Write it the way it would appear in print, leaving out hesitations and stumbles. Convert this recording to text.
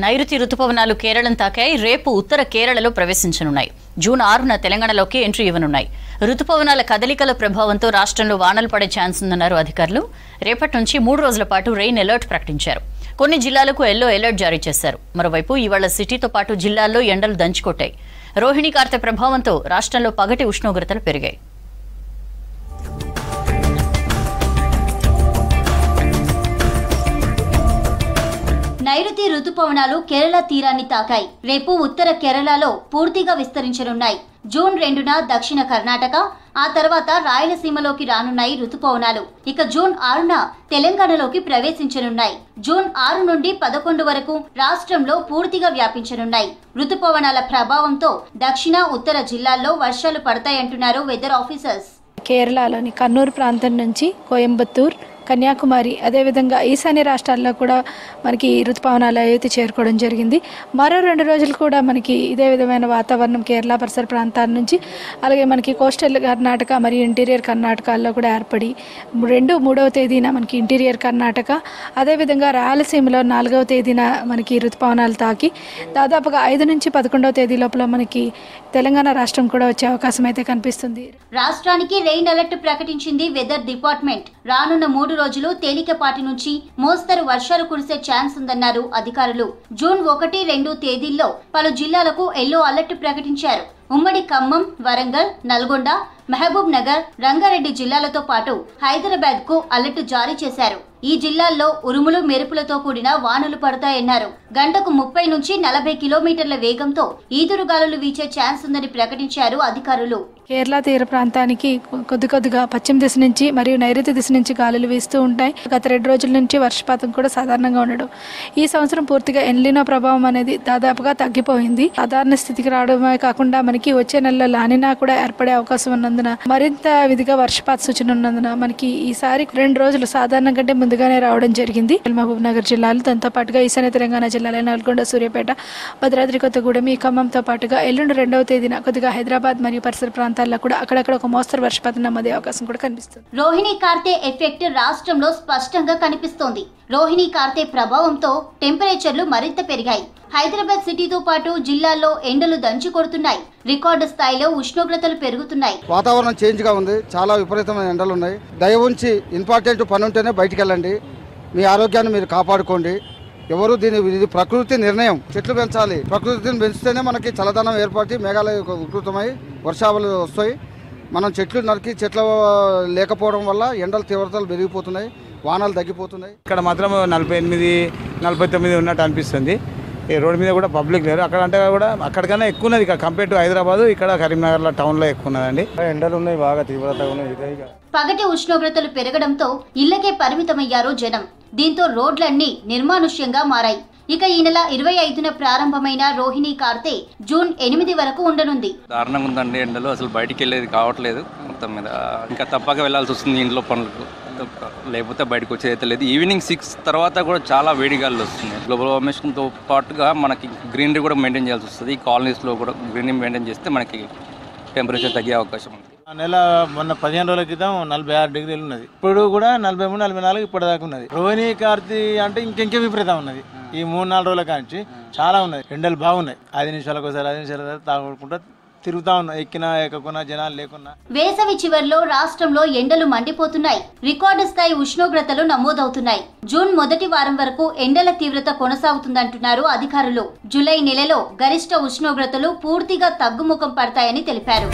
నైరుతి రుతుపవనాలు కేరళం తాకాయి. రేపు ఉత్తర కేరళలో ప్రవేశించనున్నాయి. June 6న తెలంగాణలోకి entry ఇవ్వనున్నాయి. రుతుపవనాల కదలికల ప్రభావంతో రాష్ట్రంలో వానలు పడే ఛాన్స్ ఉందన్నారు అధికారులు. రేపటి నుంచి 3 రోజుల పాటు రెయిన్ అలర్ట్ ప్రకటించారు. కొన్ని జిల్లాలకు ఎల్లో అలర్ట్ జారీ చేశారు. మరోవైపు ఇవాళ సిటీతో పాటు జిల్లాల్లో ఎండలు దంచుకొట్టాయి. రోహిణి కార్తె ప్రభావంతో రాష్ట్రంలో పగటి ఉష్ణోగ్రతలు పెరిగాయి. నైరుతి రుతుపవనాలు కేరళ తీరాన్ని తాకాయి. రేపు ఉత్తర కేరళలో పూర్తిగా విస్తరించనున్నాయి. జూన్ 2న దక్షిణ కర్ణాటక, ఆ తర్వాత రాయలసీమలోకి రానున్నాయి రుతుపవనాలు. ఇక జూన్ 6న తెలంగాణలోకి ప్రవేశించనున్నాయి. జూన్ 6 నుండి 11 వరకు రాష్ట్రంలో పూర్తిగా వ్యాపించనున్నాయి. రుతుపవనాల ప్రభావంతో దక్షిణ ఉత్తర జిల్లాల్లో వర్షాలు పడతాయంటున్నారు వెదర్ ఆఫీసర్స్. కేరళలోని కన్నూరు ప్రాంతం నుంచి కోయంబత్తూర్, కన్యాకుమారి, అదేవిధంగా ఈశాన్య రాష్ట్రాల్లో కూడా మనకి ఋతుపవనాలు అయితే చేరుకోవడం జరిగింది. మరో 2 రోజులు కూడా మనకి ఇదే విధమైన వాతావరణం కేరళ పరిసర ప్రాంతాల నుంచి, అలాగే మనకి కోస్టల్ కర్ణాటక మరియు ఇంటీరియర్ కర్ణాటకల్లో కూడా ఏర్పడి 2, 3వ తేదీన మనకి ఇంటీరియర్ కర్ణాటక, అదేవిధంగా రాయలసీమలో 4వ తేదీన మనకి ఋతుపవనాలు తాకి దాదాపుగా 5 నుంచి 11వ తేదీ లోపల మనకి తెలంగాణ రాష్ట్రం కూడా వచ్చే అవకాశం అయితే కనిపిస్తుంది. రాష్ట్రానికి రెయిన్ అలర్ట్ ప్రకటించింది వెదర్ డిపార్ట్మెంట్. రానున్న 3 రోజులు తేలికపాటి నుంచి మోస్తరు వర్షాలు కురిసే ఛాన్స్ ఉందన్నారు అధికారులు. జూన్ 1, 2 తేదీల్లో పలు జిల్లాలకు ఎల్లో అలర్ట్ ప్రకటించారు. ఉమ్మడి ఖమ్మం, వరంగల్, నల్గొండ, మహబూబ్ నగర్, రంగారెడ్డి జిల్లాలతో పాటు హైదరాబాద్ కు అలర్ట్ జారీ చేశారు. ఈ జిల్లాల్లో ఉరుములు మెరుపులతో కూడిన వానలు పడతాయన్నారు. గంటకు 30 నుంచి 40 కిలోమీటర్ల వేగంతో ఈదురుగాలులు వీచే ఛాన్స్ ఉందని ప్రకటించారు అధికారులు. కేరళ తీర ప్రాంతానికి కొద్దిగా పశ్చిమ దిశ నుంచి మరియు నైరుతి దిశ నుంచి గాలులు వీస్తూ ఉంటాయి. గత 2 రోజుల నుంచి వర్షపాతం కూడా సాధారణంగా ఉండడం. ఈ సంవత్సరం పూర్తిగా ఎల్నినో ప్రభావం అనేది దాదాపుగా తగ్గిపోయింది. సాధారణ స్థితికి రావడమే కాకుండా మనకి వచ్చే నెలలో లానినా కూడా ఏర్పడే అవకాశం ఉన్నందున మరింత విధిగా వర్షపాత సూచన ఉన్నందున మనకి ఈసారి 2 రోజులు సాధారణం కంటే ముందుగానే రావడం జరిగింది. మహబూబ్ నగర్ జిల్లాలు, దాంతో పాటుగా ఈశాన్య తెలంగాణ జిల్లాలైన నల్గొండ, సూర్యాపేట, భద్రాద్రి కొత్తగూడెం, ఈ ఖమ్మంతో పాటుగా ఎల్లుండి 2వ తేదీన కొద్దిగా హైదరాబాద్ మరియు పరిసర ప్రాంతాల్లో కూడా అక్కడక్కడ ఒక మోస్తరు వర్షపాతం నమోదే అవకాశం కూడా కనిపిస్తుంది. రోహిణి కార్తె ఎఫెక్ట్ రాష్ట్రంలో స్పష్టంగా కనిపిస్తోంది. రోహిణి కార్తె ప్రభావంతో టెంపరేచర్లు మరింత పెరిగాయి. హైదరాబాద్ సిటీతో పాటు జిల్లాల్లో ఎండలు దంచి కొడుతున్నాయి. రికార్డు స్థాయిలో ఉష్ణోగ్రతలు పెరుగుతున్నాయి. వాతావరణం చేంజ్ గా ఉంది. చాలా విపరీతమైన ఎండలు ఉన్నాయి. దయ ఉంచి ఇంపార్టెంట్ పని ఉంటేనే బయటికి వెళ్ళండి. మీ ఆరోగ్యాన్ని మీరు కాపాడుకోండి. ఎవరు ఇది ప్రకృతి నిర్ణయం. చెట్లు పెంచాలి. ప్రకృతిని పెంచితేనే మనకి చల్లదనం ఏర్పడి మేఘాలు వికృతమై వర్షాలు వస్తాయి. మనం చెట్లు నరికి చెట్లు లేకపోవడం వల్ల ఎండల తీవ్రతలు పెరిగిపోతున్నాయి, వానలు తగ్గిపోతున్నాయి. ఇక్కడ మాత్రం 48, 49 ఉన్నట్టు అనిపిస్తుంది. ఈ రోడ్డు మీద కూడా పబ్లిక్ లేరు. అక్కడ అంటే కూడా అక్కడికన్నా ఎక్కువ ఉన్నది కంపేర్ టు హైదరాబాద్. ఇక్కడ కరీంనగర్లో టౌన్లో ఎక్కువ ఉన్నదండి. ఎండలు ఉన్నాయి, బాగా తీవ్రతగా ఉన్నాయి. పగటి ఉష్ణోగ్రతలు పెరగడంతో ఇళ్లకే పరిమితమయ్యారు జనం. దీంతో రోడ్లన్నీ నిర్మానుష్యంగా మారాయి. ఇక ఈ నెల 25న ప్రారంభమైన రోహిణి కార్తె జూన్ 8 వరకు ఉండనుంది. దారుణంగా ఉందండి ఎండలు. అసలు బయటికి వెళ్ళేది కావట్లేదు. మొత్తం మీద ఇంకా తప్పక వెళ్లాల్సి వస్తుంది ఇంట్లో పనులకు, లేకపోతే బయటకు వచ్చేది లేదు. ఈవినింగ్ 6 తర్వాత కూడా చాలా వేడిగాలు వస్తుంది. గ్లోబల్ వార్మింగ్తో పాటుగా మనకి గ్రీనరీ కూడా మెయింటైన్ చేయాల్సి వస్తుంది. ఈ కాలనీస్లో కూడా గ్రీనరీ మెయింటైన్ చేస్తే మనకి టెంపరేచర్ తగ్గే అవకాశం ఉంది. నెల మొన్న 15 రోజుల క్రితం 46 డిగ్రీలు ఉన్నది. ఇప్పుడు కూడా 43, 44 ఇప్పటిదాకా ఉన్నది. రోహిణి కార్తె అంటే ఇంకెంకే విపరీతం ఉన్నది. ఈ 3-4 రోజుల కాంచి చాలా ఉన్నది. ఎండలు బాగున్నాయి. 5 నిమిషాలకు ఒకసారి 5 నిమిషాలు తాగుకుంటా తిరుగుతా ఉన్నా. ఎక్కినా ఎక్కకున్నా జనాలు లేకున్నా. వేసవి చివర్లో రాష్ట్రంలో ఎండలు మండిపోతున్నాయి. రికార్డు స్థాయి ఉష్ణోగ్రతలు నమోదవుతున్నాయి. జూన్ మొదటి వారం వరకు ఎండల తీవ్రత కొనసాగుతుందంటున్నారు అధికారులు. జూలై నెలలో గరిష్ట ఉష్ణోగ్రతలు పూర్తిగా తగ్గుముఖం పడతాయని తెలిపారు.